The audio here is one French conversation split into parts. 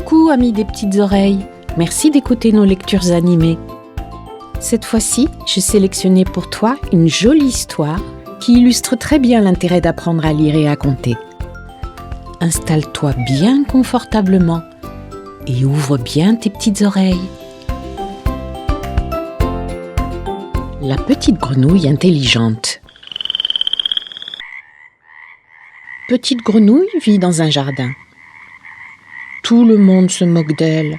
Coucou amis des petites oreilles, merci d'écouter nos lectures animées. Cette fois-ci, j'ai sélectionné pour toi une jolie histoire qui illustre très bien l'intérêt d'apprendre à lire et à compter. Installe-toi bien confortablement et ouvre bien tes petites oreilles. La petite grenouille intelligente. Petite grenouille vit dans un jardin. Tout le monde se moque d'elle.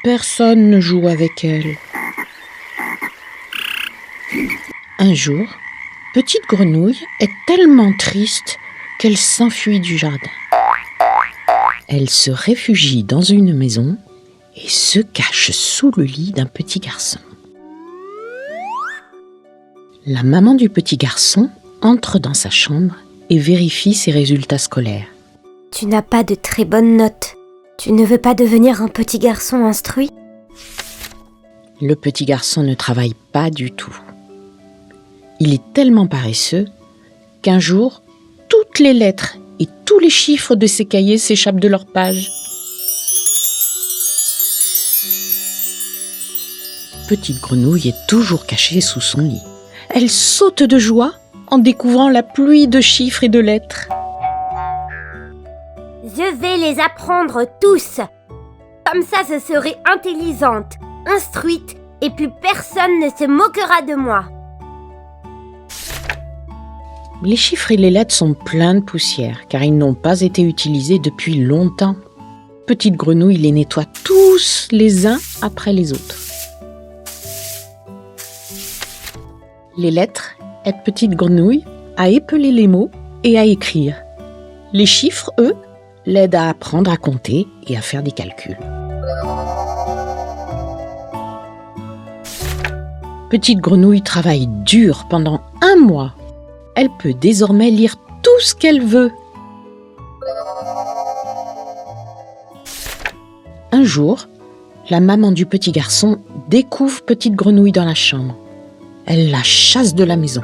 Personne ne joue avec elle. Un jour, petite grenouille est tellement triste qu'elle s'enfuit du jardin. Elle se réfugie dans une maison et se cache sous le lit d'un petit garçon. La maman du petit garçon entre dans sa chambre et vérifie ses résultats scolaires. Tu n'as pas de très bonnes notes. Tu ne veux pas devenir un petit garçon instruit ? Le petit garçon ne travaille pas du tout. Il est tellement paresseux qu'un jour, toutes les lettres et tous les chiffres de ses cahiers s'échappent de leurs pages. Petite grenouille est toujours cachée sous son lit. Elle saute de joie en découvrant la pluie de chiffres et de lettres. Je vais les apprendre tous. Comme ça, je serai intelligente, instruite, et plus personne ne se moquera de moi. Les chiffres et les lettres sont pleins de poussière, car ils n'ont pas été utilisés depuis longtemps. Petite grenouille les nettoie tous les uns après les autres. Les lettres aident petite grenouille à épeler les mots et à écrire. Les chiffres, eux, l'aident à apprendre à compter et à faire des calculs. Petite grenouille travaille dur pendant 1 mois. Elle peut désormais lire tout ce qu'elle veut. Un jour, la maman du petit garçon découvre petite grenouille dans la chambre. Elle la chasse de la maison.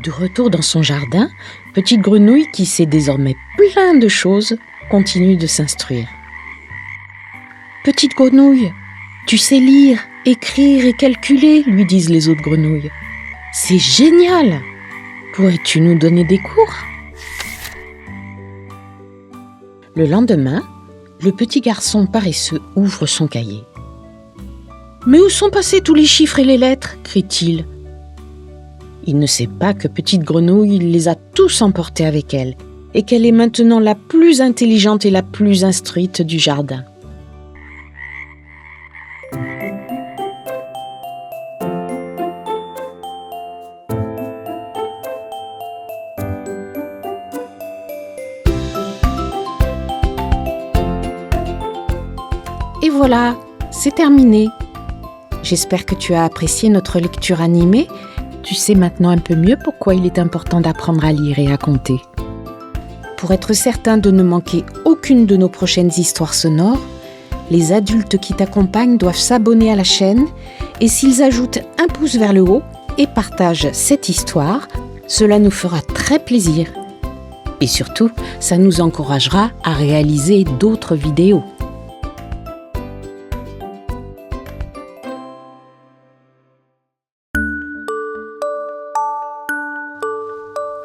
De retour dans son jardin, petite grenouille, qui sait désormais plein de choses, continue de s'instruire. Petite grenouille, tu sais lire, écrire et calculer, lui disent les autres grenouilles. C'est génial! Pourrais-tu nous donner des cours? Le lendemain, le petit garçon paresseux ouvre son cahier. Mais où sont passés tous les chiffres et les lettres? Crie-t-il. Il ne sait pas que petite grenouille les a tous emportés avec elle et qu'elle est maintenant la plus intelligente et la plus instruite du jardin. Et voilà, c'est terminé. J'espère que tu as apprécié notre lecture animée. Tu sais maintenant un peu mieux pourquoi il est important d'apprendre à lire et à compter. Pour être certain de ne manquer aucune de nos prochaines histoires sonores, les adultes qui t'accompagnent doivent s'abonner à la chaîne et s'ils ajoutent un pouce vers le haut et partagent cette histoire, cela nous fera très plaisir. Et surtout, ça nous encouragera à réaliser d'autres vidéos.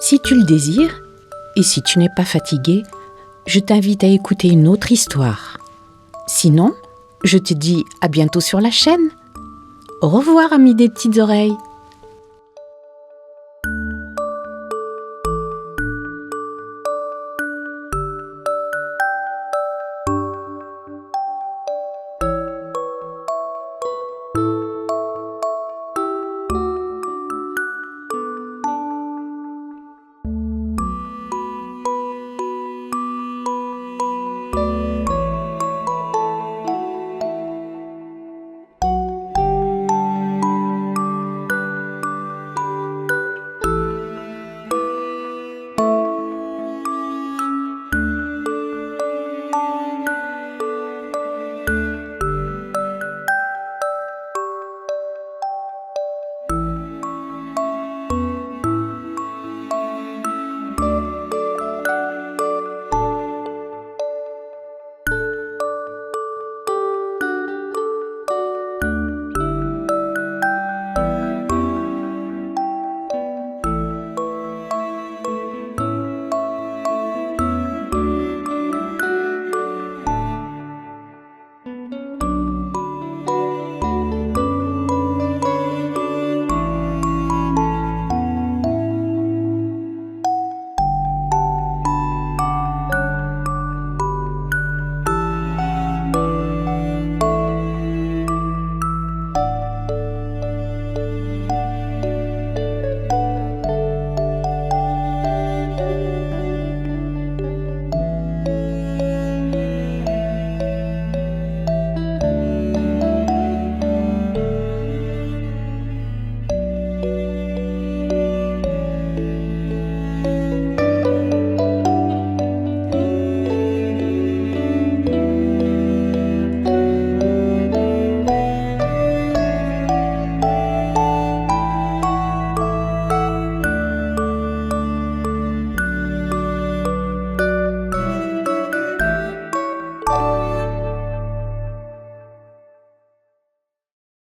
Si tu le désires, et si tu n'es pas fatigué, je t'invite à écouter une autre histoire. Sinon, je te dis à bientôt sur la chaîne. Au revoir, amis des petites oreilles.